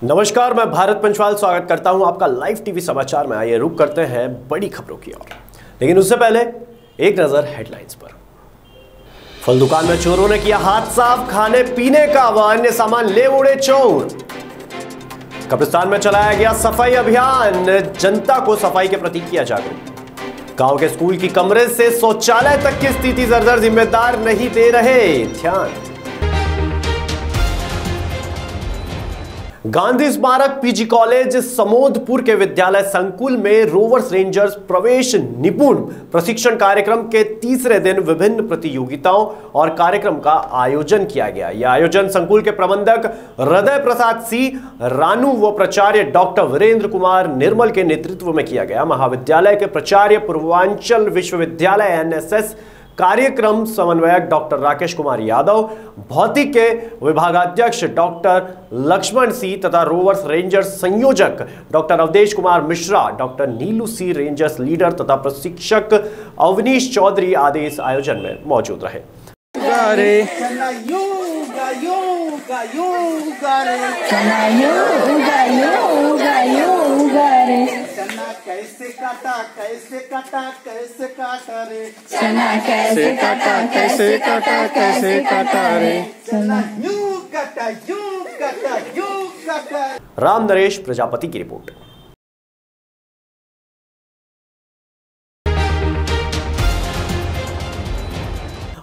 नमस्कार, मैं भारत पंचवाल स्वागत करता हूं आपका लाइव टीवी समाचार में। आइए रुक करते हैं बड़ी खबरों की ओर, लेकिन उससे पहले एक नजर हेडलाइंस पर। फल दुकान में चोरों ने किया हाथ साफ, खाने पीने का व अन्य सामान ले उड़े चोर। कब्रिस्तान में चलाया गया सफाई अभियान, जनता को सफाई के प्रति किया जागरूक। गांव के स्कूल की कमरे से शौचालय तक की स्थिति जर्जर, जिम्मेदार नहीं दे रहे ध्यान। गांधी स्मारक पीजी कॉलेज समोदपुर के विद्यालय संकुल में रोवर्स रेंजर्स प्रवेश निपुण प्रशिक्षण कार्यक्रम के तीसरे दिन विभिन्न प्रतियोगिताओं और कार्यक्रम का आयोजन किया गया। यह आयोजन संकुल के प्रबंधक हृदय प्रसाद सिंह रानू व प्राचार्य डॉक्टर वीरेंद्र कुमार निर्मल के नेतृत्व में किया गया। महाविद्यालय के प्राचार्य पूर्वांचल विश्वविद्यालय एनएसएस कार्यक्रम समन्वयक डॉक्टर राकेश कुमार यादव, भौतिक के विभागाध्यक्ष डॉक्टर लक्ष्मण सिंह तथा रोवर्स रेंजर्स संयोजक डॉक्टर अवधेश कुमार मिश्रा, डॉक्टर नीलू सी रेंजर्स लीडर तथा प्रशिक्षक अवनीश चौधरी आदि इस आयोजन में मौजूद रहे। कैसे काटा कैसे काटा कैसे काटा रे, चना कैसे काटा कैसे काटा कैसे काटा रे, चना यूं काटा यूं काटा यूं काटा। राम नरेश प्रजापति की रिपोर्ट।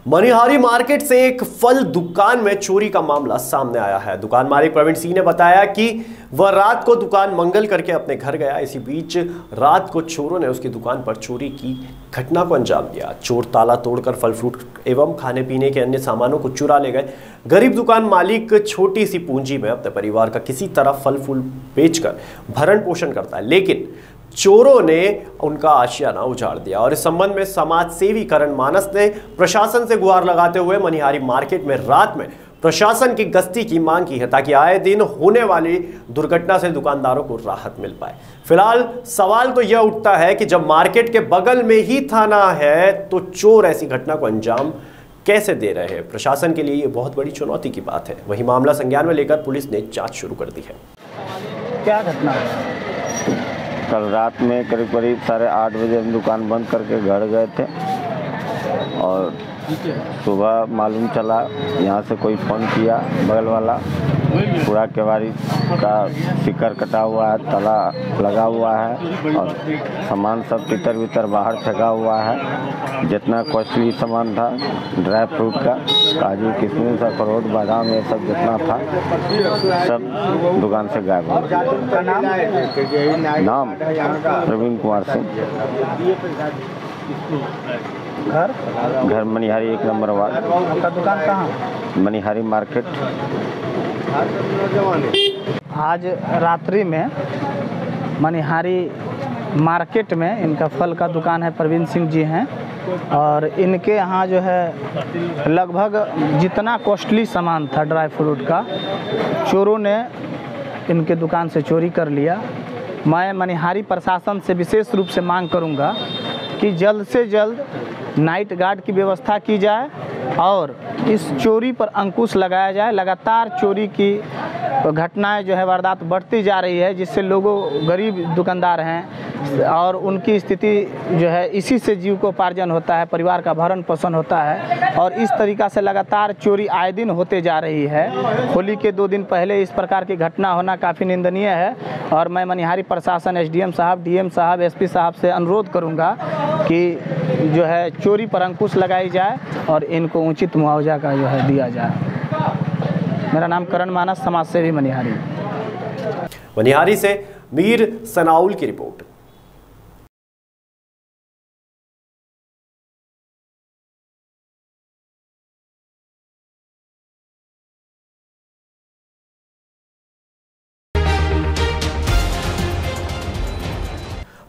मनिहारी मार्केट से एक फल दुकान में चोरी का मामला सामने आया है। दुकान मालिक प्रवीण सिंह ने बताया कि वह रात को दुकान मंगल करके अपने घर गया। इसी बीच रात को चोरों ने उसकी दुकान पर चोरी की घटना को अंजाम दिया। चोर ताला तोड़कर फल फ्रूट एवं खाने पीने के अन्य सामानों को चुरा ले गए। गरीब दुकान मालिक छोटी सी पूंजी में अपने परिवार का किसी तरह फल फूल बेचकर भरण पोषण करता है, लेकिन चोरों ने उनका आशियाना उजाड़ दिया। और इस संबंध में समाज सेवी करण मानस ने प्रशासन से गुहार लगाते हुए मनिहारी मार्केट में रात में प्रशासन की गश्ती की मांग की है, ताकि आए दिन होने वाली दुर्घटना से दुकानदारों को राहत मिल पाए। फिलहाल सवाल तो यह उठता है कि जब मार्केट के बगल में ही थाना है तो चोर ऐसी घटना को अंजाम कैसे दे रहे हैं। प्रशासन के लिए ये बहुत बड़ी चुनौती की बात है। वहीं मामला संज्ञान में लेकर पुलिस ने जांच शुरू कर दी है। क्या घटना है? कल रात में करीब 8:30 बजे हम दुकान बंद करके घर गए थे और सुबह मालूम चला यहाँ से कोई फ़ोन किया, बगल वाला पूरा केवाड़ी का सिक्कर कटा हुआ है, ताला लगा हुआ है और सामान सब तितर बितर बाहर फेंका हुआ है। जितना कॉस्टली सामान था, ड्राई फ्रूट का, काजू किशमिश अखरोट बादाम ये सब जितना था सब दुकान से गायब हो गया। नाम प्रवीण कुमार सिंह। घर मनिहारी 1 नंबर वार्ड। आपका दुकान कहाँ? मनिहारी मार्केट। आज रात्रि में मनिहारी मार्केट में इनका फल का दुकान है, प्रवीण सिंह जी हैं, और इनके यहाँ जो है लगभग जितना कॉस्टली सामान था ड्राई फ्रूट का, चोरों ने इनके दुकान से चोरी कर लिया। मैं मनिहारी प्रशासन से विशेष रूप से मांग करूँगा कि जल्द से जल्द नाइट गार्ड की व्यवस्था की जाए और इस चोरी पर अंकुश लगाया जाए। लगातार चोरी की घटनाएं जो है वारदात बढ़ती जा रही है, जिससे लोगों गरीब दुकानदार हैं और उनकी स्थिति जो है इसी से जीव को उपार्जन होता है, परिवार का भरण पोषण होता है, और इस तरीक़ा से लगातार चोरी आए दिन होते जा रही है। होली के 2 दिन पहले इस प्रकार की घटना होना काफ़ी निंदनीय है और मैं मनिहारी प्रशासन, एसडीएम साहब, डीएम साहब, एसपी साहब से अनुरोध करूँगा कि जो है चोरी पर अंकुश लगाई जाए और इनको उचित मुआवजा का जो है दिया जाए। मेरा नाम करण मानस, समाज सेवी मनिहारी। मनिहारी से मीर सनाउल की रिपोर्ट।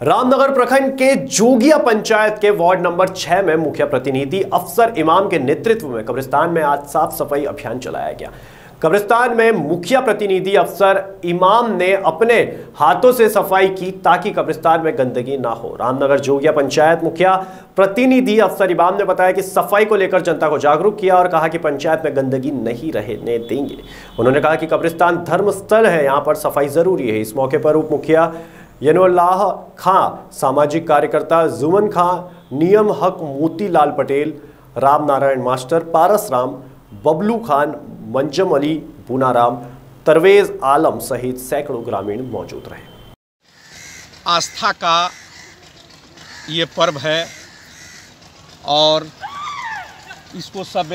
रामनगर प्रखंड के जोगिया पंचायत के वार्ड नंबर 6 में मुखिया प्रतिनिधि अफसर इमाम के नेतृत्व में कब्रिस्तान में आज साफ सफाई अभियान चलाया गया। कब्रिस्तान में मुखिया प्रतिनिधि अफसर इमाम ने अपने हाथों से सफाई की ताकि कब्रिस्तान में गंदगी ना हो। रामनगर जोगिया पंचायत मुखिया प्रतिनिधि अफसर इमाम ने बताया कि सफाई को लेकर जनता को जागरूक किया और कहा कि पंचायत में गंदगी नहीं रहने देंगे। उन्होंने कहा कि कब्रिस्तान धर्म स्थल है, यहाँ पर सफाई जरूरी है। इस मौके पर उप मुखिया यनुल्लाह खां, सामाजिक कार्यकर्ता जुमन खां, नियम हक मोतीलाल पटेल, राम नारायण मास्टर, पारस राम, बबलू खान, मंजम अली, पूनाराम, तरवेज आलम सहित सैकड़ों ग्रामीण मौजूद रहे। आस्था का ये पर्व है और इसको सब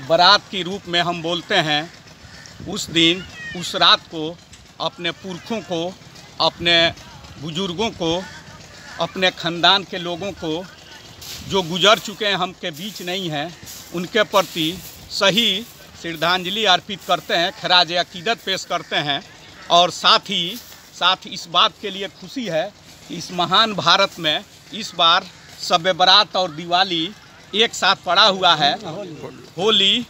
बारात के रूप में हम बोलते हैं। उस दिन, उस रात को अपने पुरखों को, अपने बुजुर्गों को, अपने ख़ानदान के लोगों को जो गुजर चुके हैं, हम के बीच नहीं हैं, उनके प्रति सही श्रद्धांजलि अर्पित करते हैं, खराज अकीदत पेश करते हैं। और साथ ही इस बात के लिए खुशी है कि इस महान भारत में इस बार शब बारात और दिवाली एक साथ पड़ा हुआ है, होली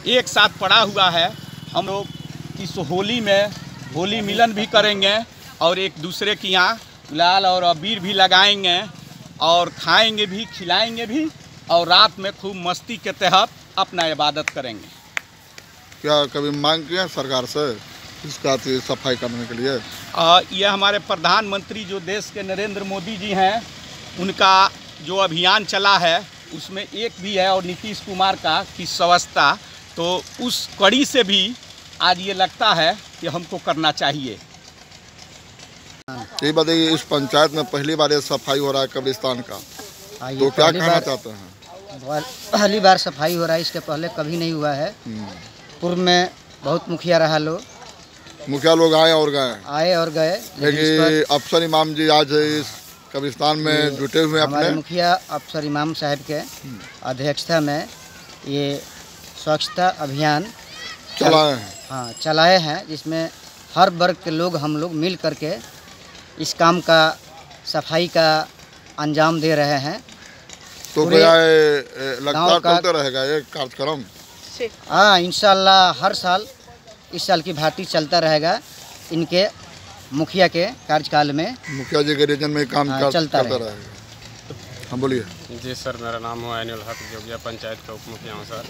एक साथ पड़ा हुआ है। हम लोग इस होली में होली मिलन भी करेंगे और एक दूसरे के यहाँ गुलाल और अबीर भी लगाएंगे और खाएंगे भी, खिलाएंगे भी और रात में खूब मस्ती के तहत अपना इबादत करेंगे। क्या कभी मांग किया सरकार से इसका सफाई करने के लिए? ये हमारे प्रधानमंत्री जो देश के नरेंद्र मोदी जी हैं, उनका जो अभियान चला है उसमें एक भी है और नीतीश कुमार का कि स्वच्छता, तो उस कड़ी से भी आज ये लगता है कि हमको करना चाहिए। ये बताइए, इस पंचायत में पहली बार ये सफाई हो रहा है कब्रिस्तान का, तो क्या कहना चाहते हैं? पहली बार सफाई हो रहा है, इसके पहले कभी नहीं हुआ है। पूर्व में बहुत मुखिया रहा लोग, मुखिया लोग आए और गए, लेकिन अफसर इमाम जी आज इस कब्रिस्तान में जुटे हुए अपने हमारे मुखिया अफसर इमाम साहब के अध्यक्षता में ये स्वच्छता अभियान चलाए हैं, जिसमें हर वर्ग के लोग, हम लोग मिल करके इस काम का, सफाई का अंजाम दे रहे हैं। तो लगातार चलते रहेगा ये कार्यक्रम? हाँ, इंशाल्लाह हर साल इस साल की भांति चलता रहेगा। इनके मुखिया के कार्यकाल में, मुखिया जी के रीजन में काम चलता रहेगा। हाँ बोलिए। जी सर, मेरा नाम हुआ यनुल्लाह हक जोगिया पंचायत का उप मुखिया हूँ सर।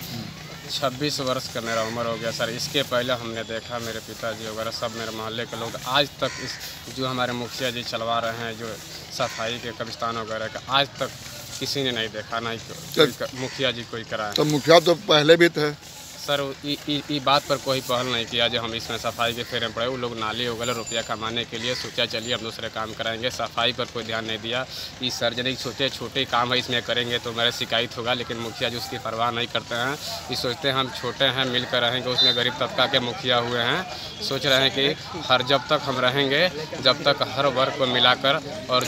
26 वर्ष का मेरा उम्र हो गया सर। इसके पहले हमने देखा, मेरे पिताजी वगैरह सब, मेरे मोहल्ले के लोग आज तक इस जो हमारे मुखिया जी चलवा रहे हैं जो सफाई के कब्रिस्तान वगैरह का, आज तक किसी ने नहीं देखा, ना मुखिया जी कोई कराए। तो मुखिया तो पहले भी थे सर, ई बात पर कोई पहल नहीं किया जो हम इसमें सफाई के फेरे पड़े। वो लोग नाली वगैरह रुपया कमाने के लिए सोचा चलिए हम दूसरे काम कराएंगे, सफाई पर कोई ध्यान नहीं दिया। इस सार्वजनिक छोटे काम है, इसमें करेंगे तो मेरा शिकायत होगा, लेकिन मुखिया जी उसकी परवाह नहीं करते हैं। ये सोचते हैं हम छोटे हैं, मिलकर रहेंगे। उसमें गरीब तबका के मुखिया हुए हैं, सोच रहे हैं कि जब तक हम रहेंगे, जब तक हर वर्ग को मिलाकर और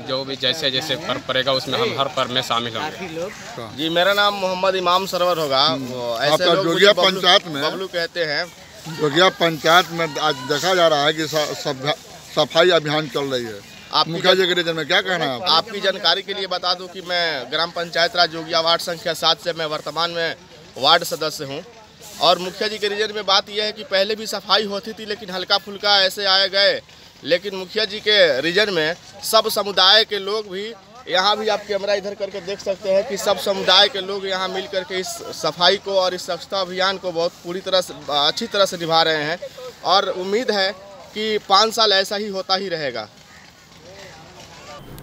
जो भी जैसे जैसे पर्व पड़ेगा उसमें हम हर पर्व में शामिल होंगे। जी, मेरा नाम मोहम्मद इमाम सरवर होगा। ऐसे लोग जोगिया पंचायत में बबलू कहते हैं। जोगिया पंचायत में आज देखा जा रहा है कि सफाई अभियान चल रही है। आप मुखिया जी के रीजन में क्या कहना है? आपकी जानकारी के लिए बता दूं कि मैं ग्राम पंचायत राज जोगिया वार्ड संख्या 7 से मैं वर्तमान में वार्ड सदस्य हूं। और मुखिया जी के रीजन में बात यह है कि पहले भी सफाई होती थी, लेकिन हल्का फुल्का ऐसे आए गए। लेकिन मुखिया जी के रीजन में सब समुदाय के लोग भी, यहाँ भी आप कैमरा इधर करके देख सकते हैं कि सब समुदाय के लोग यहाँ मिल करके इस सफाई को और इस स्वच्छता अभियान को बहुत पूरी तरह से, अच्छी तरह से निभा रहे हैं। और उम्मीद है कि 5 साल ऐसा ही होता ही रहेगा।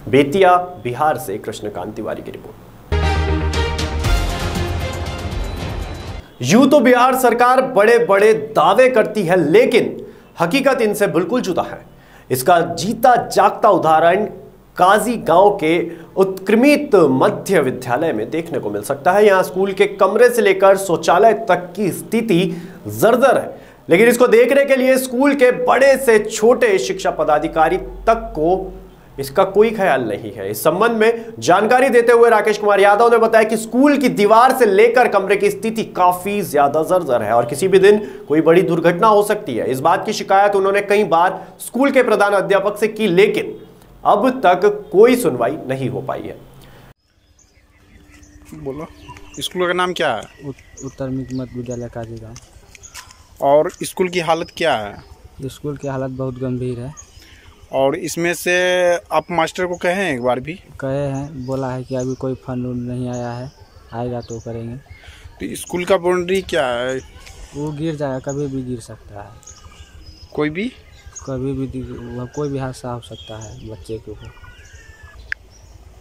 बेतिया बिहार से कृष्णकांत तिवारी की रिपोर्ट। यूं तो बिहार सरकार बड़े बड़े दावे करती है, लेकिन हकीकत इनसे बिल्कुल जुदा है। इसका जीता जागता उदाहरण काजी गांव के उत्क्रमित मध्य विद्यालय में देखने को मिल सकता है। यहां स्कूल के कमरे से लेकर शौचालय तक की स्थिति जर्जर है, लेकिन इसको देखने के लिए स्कूल के बड़े से छोटे शिक्षा पदाधिकारी तक को इसका कोई ख्याल नहीं है। इस संबंध में जानकारी देते हुए राकेश कुमार यादव ने बताया कि स्कूल की दीवार से लेकर कमरे की स्थिति काफी ज्यादा जर्जर है और किसी भी दिन कोई बड़ी दुर्घटना हो सकती है। इस बात की शिकायत उन्होंने कई बार स्कूल के प्रधान अध्यापक से की, लेकिन अब तक कोई सुनवाई नहीं हो पाई है। बोलो, स्कूल का नाम क्या है? उत्तर मध्य विद्यालय काजीगांव। और स्कूल की हालत क्या है? स्कूल की हालत बहुत गंभीर है। और इसमें से आप मास्टर को कहे हैं एक बार भी? कहे हैं, बोला है कि अभी कोई फंड नहीं आया है, आएगा तो करेंगे। तो स्कूल का बाउंड्री क्या है? वो गिर जाएगा, कभी भी गिर सकता है। कोई भी कोई भी हादसा हो सकता है बच्चे के ऊपर।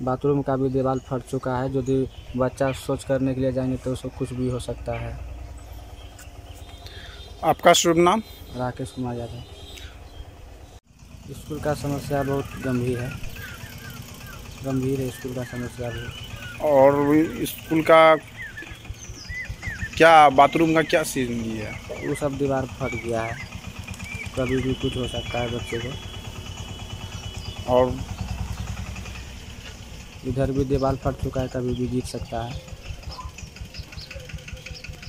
बाथरूम का भी दीवार फट चुका है, यदि बच्चा सोच करने के लिए जाएंगे तो उसको कुछ भी हो सकता है। आपका शुभ नाम? राकेश कुमार यादव। स्कूल का समस्या बहुत गंभीर है स्कूल का समस्या भी। और स्कूल का क्या बाथरूम का क्या सीन है? वो सब दीवार फट गया है, कभी भी कुछ हो सकता है बच्चे को। और इधर भी दीवार फट चुका है, कभी भी गिर सकता है।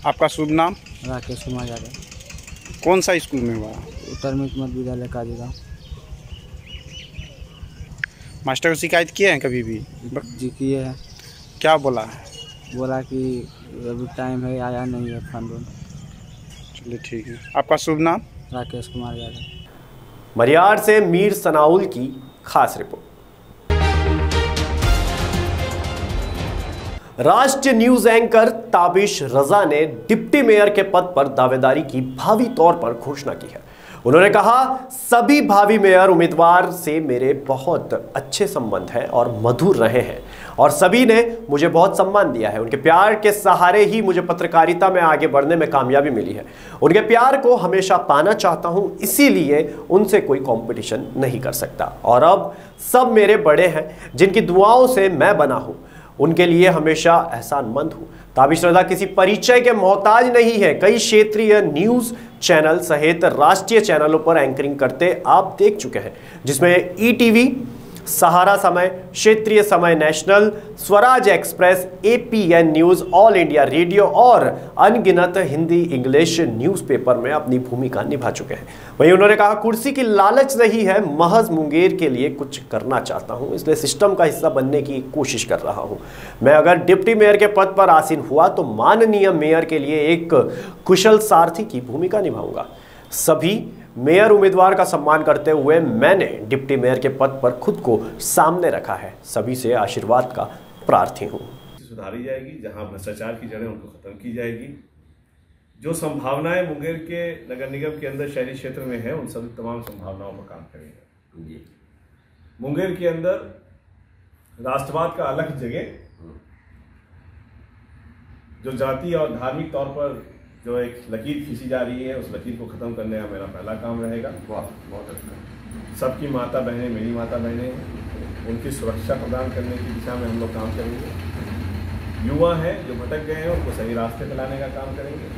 आपका शुभ नाम? राकेश कुमार यादव। कौन सा स्कूल में हुआ? उत्तर मध्य विद्यालय काजीगांव। मास्टर को शिकायत किए हैं कभी भी? जी किए हैं। क्या बोला है? बोला कि अभी टाइम है, आया नहीं है फंड। चलिए ठीक है। आपका शुभ नाम? राकेश कुमार यादव। मरियार से मीर सनाउल की खास रिपोर्ट। राष्ट्रीय न्यूज एंकर ताबिश रजा ने डिप्टी मेयर के पद पर दावेदारी की भावी तौर पर घोषणा की है। उन्होंने कहा, सभी भावी मेयर उम्मीदवार से मेरे बहुत अच्छे संबंध हैं और मधुर रहे हैं और सभी ने मुझे बहुत सम्मान दिया है। उनके प्यार के सहारे ही मुझे पत्रकारिता में आगे बढ़ने में कामयाबी मिली है। उनके प्यार को हमेशा पाना चाहता हूं, इसीलिए उनसे कोई कंपटीशन नहीं कर सकता। और अब सब मेरे बड़े हैं जिनकी दुआओं से मैं बना हूं, उनके लिए हमेशा एहसानमंद हूं। ताबिश रजा किसी परिचय के मोहताज नहीं है। कई क्षेत्रीय न्यूज चैनल सहित राष्ट्रीय चैनलों पर एंकरिंग करते आप देख चुके हैं, जिसमें ईटीवी, सहारा समय, क्षेत्रीय समय national, Swaraj express, APN news, all India radio और अनगिनत हिंदी इंग्लिश न्यूज़पेपर में अपनी भूमिका निभा चुके हैं। वहीं उन्होंने कहा, कुर्सी की लालच नहीं है, महज मुंगेर के लिए कुछ करना चाहता हूं, इसलिए सिस्टम का हिस्सा बनने की कोशिश कर रहा हूं। मैं अगर डिप्टी मेयर के पद पर आसीन हुआ तो माननीय मेयर के लिए एक कुशल सारथी की भूमिका निभाऊंगा। सभी मेयर उम्मीदवार का सम्मान करते हुए मैंने डिप्टी मेयर के पद पर खुद को सामने रखा है। सभी से आशीर्वाद का प्रार्थी हूं। सुधारी जाएगी, जहां भ्रष्टाचार की जड़ें उनको खत्म की जाएगी। जो संभावनाएं मुंगेर के नगर निगम के अंदर शहरी क्षेत्र में है, उन सभी तमाम संभावनाओं पर काम करेंगे। मुंगेर के अंदर राष्ट्रवाद का अलग जगह, जो जाति और धार्मिक तौर पर जो एक लकीर खींची जा रही है, उस लकीर को खत्म करने का मेरा पहला काम रहेगा। बहुत अच्छा। सबकी माता बहनें मेरी माता बहनें हैं, उनकी सुरक्षा प्रदान करने की दिशा में हम लोग काम करेंगे। युवा हैं जो भटक गए हैं, उनको सही रास्ते पे लाने का काम करेंगे।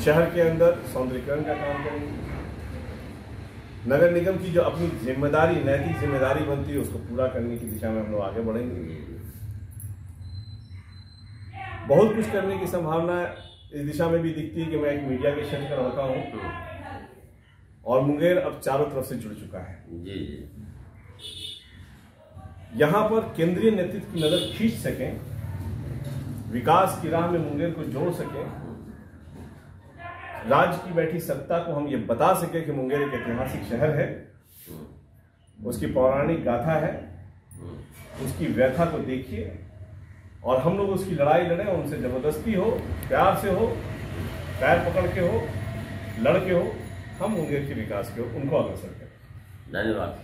शहर के अंदर सौंदर्यीकरण का काम करेंगे। नगर निगम की जो अपनी जिम्मेदारी, नैतिक जिम्मेदारी बनती है, उसको पूरा करने की दिशा में हम लोग आगे बढ़ेंगे। बहुत कुछ करने की संभावना इस दिशा में भी दिखती है कि मैं एक मीडिया के क्षेत्र का लड़का हूं और मुंगेर अब चारों तरफ से जुड़ चुका है। यहां पर केंद्रीय नेतृत्व की नजर खींच सकें, विकास की राह में मुंगेर को जोड़ सकें, राज्य की बैठी सत्ता को हम ये बता सकें कि मुंगेर एक ऐतिहासिक शहर है, उसकी पौराणिक गाथा है, उसकी व्यथा को देखिए और हम लोग उसकी लड़ाई लड़ें। उनसे जबरदस्ती हो, प्यार से हो, पैर पकड़ के हो, लड़के हो, हम मुंगेर के विकास के हो, उनको अग्रसर करें। धन्यवाद।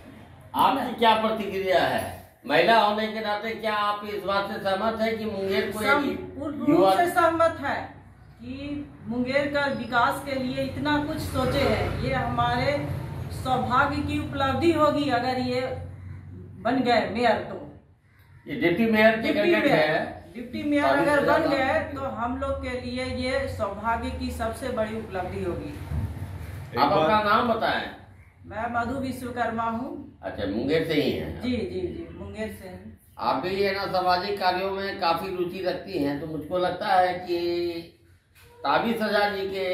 आपकी क्या प्रतिक्रिया है? महिला होने के नाते क्या आप इस बात से सहमत है कि मुंगेर को पूर्ण रूप से सहमत है कि मुंगेर का विकास के लिए इतना कुछ सोचे हैं। ये हमारे सौभाग्य की उपलब्धि होगी अगर ये बन गए मेयर। तो ये डिप्टी मेयर के कैंडिडेट है। डिप्टी मेयर अगर बन गए तो हम लोग के लिए ये सौभाग्य की सबसे बड़ी उपलब्धि होगी। आप अपना नाम बताएं। मैं मधु विश्वकर्मा हूँ। अच्छा, मुंगेर से ही हैं? जी जी जी, मुंगेर से हैं। आप भी है ना सामाजिक कार्यों में काफी रुचि रखती हैं, तो मुझको लगता है कि ताबिश रजा जी के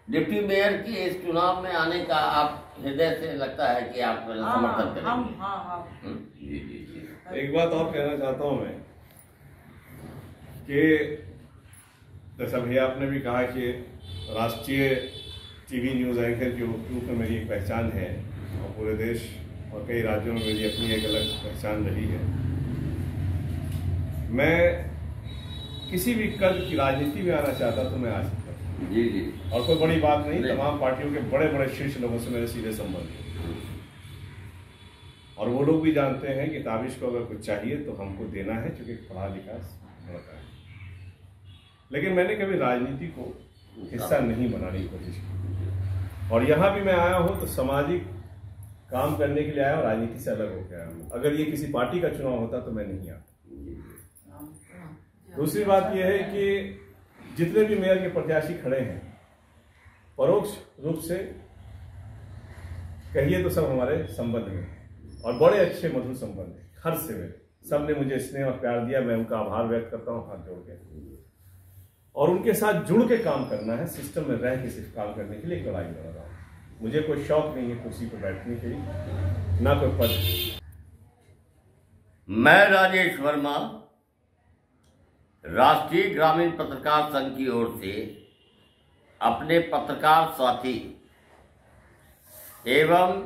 डिप्टी मेयर के इस चुनाव में आने का आप हृदय से लगता है कि आप समर्थन करेंगे। जी जी जी। एक बात और कहना चाहता हूं मैं कि जैसा भैया आपने भी कहा कि राष्ट्रीय टीवी न्यूज़ एंकर के रूप में मेरी एक पहचान है और पूरे देश और कई राज्यों में मेरी अपनी एक अलग पहचान रही है। मैं किसी भी कद की राजनीति में आना चाहता तो मैं आ सकता हूँ। जी जी। और कोई बड़ी बात नहीं, तमाम पार्टियों के बड़े बड़े शीर्ष लोगों से मेरे सीधे संबंध हैं और वो लोग भी जानते हैं कि ताबिश को अगर कुछ चाहिए तो हमको देना है, क्योंकि पढ़ा लिखा लड़का है। लेकिन मैंने कभी राजनीति को हिस्सा नहीं बनाने की कोशिश की और यहाँ भी मैं आया हूँ तो सामाजिक काम करने के लिए आया हूँ, राजनीति से अलग होकर आया हूँ। अगर ये किसी पार्टी का चुनाव होता तो मैं नहीं आता। दूसरी बात यह है कि जितने भी मेयर के प्रत्याशी खड़े हैं परोक्ष रूप से कहिए तो सब हमारे संबंध में और बड़े अच्छे मधुर संबंध है। हर से मेरे सब ने मुझे स्नेह और प्यार दिया, मैं उनका आभार व्यक्त करता हूँ हाथ जोड़ के। और उनके साथ जुड़ के काम करना है, सिस्टम में रह के सिर्फ काम करने के लिए एक लड़ाई लड़ रहा हूँ। मुझे कोई शौक नहीं है कुर्सी पर बैठने के लिए, ना कोई पद। मैं राजेश वर्मा राष्ट्रीय ग्रामीण पत्रकार संघ की ओर से अपने पत्रकार साथी एवं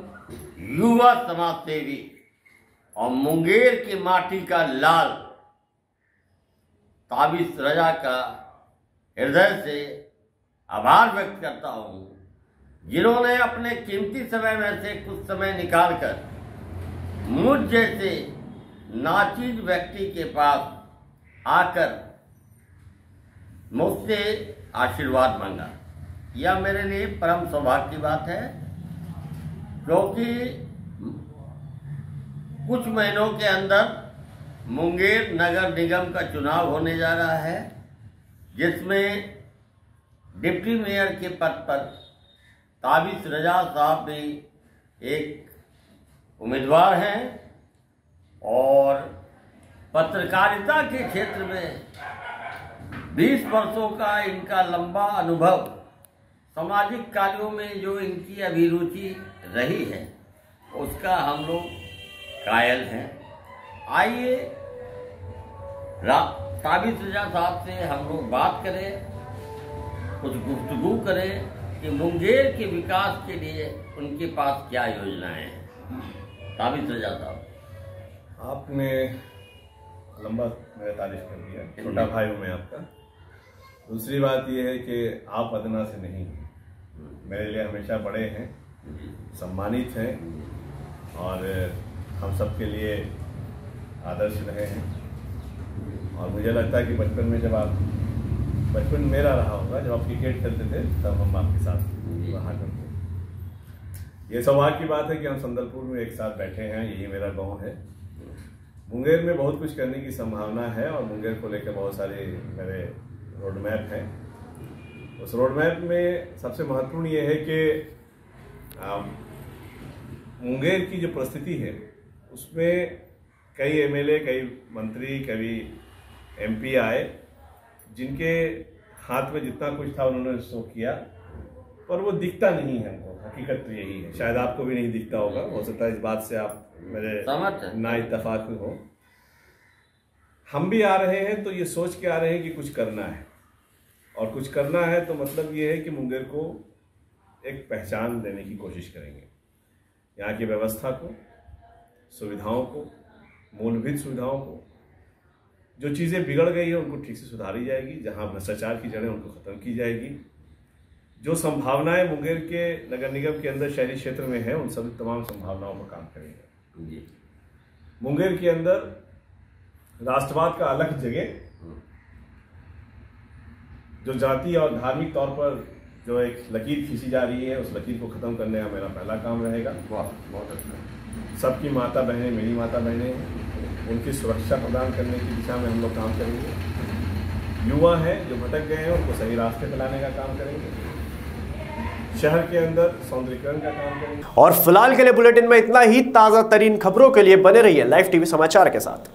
युवा समाज सेवी और मुंगेर की माटी का लाल ताबिश रजा का हृदय से आभार व्यक्त करता हूं, जिन्होंने अपने कीमती समय में से कुछ समय निकालकर मुझ जैसे नाचीज व्यक्ति के पास आकर मुझसे आशीर्वाद मांगा। यह मेरे लिए परम सौभाग्य की बात है, क्योंकि कुछ महीनों के अंदर मुंगेर नगर निगम का चुनाव होने जा रहा है, जिसमें डिप्टी मेयर के पद पर ताबिश रजा साहब भी एक उम्मीदवार हैं और पत्रकारिता के क्षेत्र में 20 वर्षों का इनका लंबा अनुभव, सामाजिक कार्यों में जो इनकी अभिरुचि रही है उसका हम लोग कायल हैं। आइए ताबिश रजा साहब से हम लोग बात करें, कुछ गुफ्तगू करें कि मुंगेर के विकास के लिए उनके पास क्या योजनाएं हैं। ताबिश रजा साहब, आपने लंबा मेरा तारीफ कर दिया, छोटा भाई हूँ मैं आपका। दूसरी बात यह है कि आप अदना से नहीं, मेरे लिए हमेशा बड़े हैं, सम्मानित हैं और हम सब के लिए आदर्श रहे हैं। और मुझे लगता है कि बचपन में जब आप, बचपन मेरा रहा होगा जब आप क्रिकेट खेलते थे तब हम आपके साथ रहा करते। ये सौभाग्य की बात है कि हम संदलपुर में एक साथ बैठे हैं, यही मेरा गांव है। मुंगेर में बहुत कुछ करने की संभावना है और मुंगेर को लेकर बहुत सारे मेरे रोड मैप हैं। उस रोड मैप में सबसे महत्वपूर्ण ये है कि मुंगेर की जो परिस्थिति है उसमें कई एमएलए, कई मंत्री, कई एमपी आए, जिनके हाथ में जितना कुछ था उन्होंने शो किया, पर वो दिखता नहीं है हमको। हकीकत तो यही है, शायद आपको भी नहीं दिखता होगा, हो सकता है इस बात से आप मेरे ना इत्तेफाक में हो। हम भी आ रहे हैं तो ये सोच के आ रहे हैं कि कुछ करना है, और कुछ करना है तो मतलब ये है कि मुंगेर को एक पहचान देने की कोशिश करेंगे। यहाँ की व्यवस्था को, सुविधाओं को, मूलभूत सुविधाओं को, जो चीज़ें बिगड़ गई है उनको ठीक से सुधारी जाएगी, जहाँ भ्रष्टाचार की जड़ें उनको ख़त्म की जाएगी। जो संभावनाएं मुंगेर के नगर निगम के अंदर शहरी क्षेत्र में है उन सभी तमाम संभावनाओं पर काम करेंगे। मुंगेर के अंदर राष्ट्रवाद का अलग जगह, जो जाति और धार्मिक तौर पर जो एक लकीर खींची जा रही है, उस लकीर को ख़त्म करने का मेरा पहला काम रहेगा। बहुत अच्छा। सबकी माता बहनें मेरी माता बहनें हैं, उनकी सुरक्षा प्रदान करने की दिशा में हम लोग काम करेंगे। युवा हैं जो भटक गए हैं उनको सही रास्ते पर लाने का काम करेंगे। शहर के अंदर सौंदर्यीकरण का काम करेंगे। और फिलहाल के लिए बुलेटिन में इतना ही। ताज़ा तरीन खबरों के लिए बने रहिए लाइव टीवी समाचार के साथ।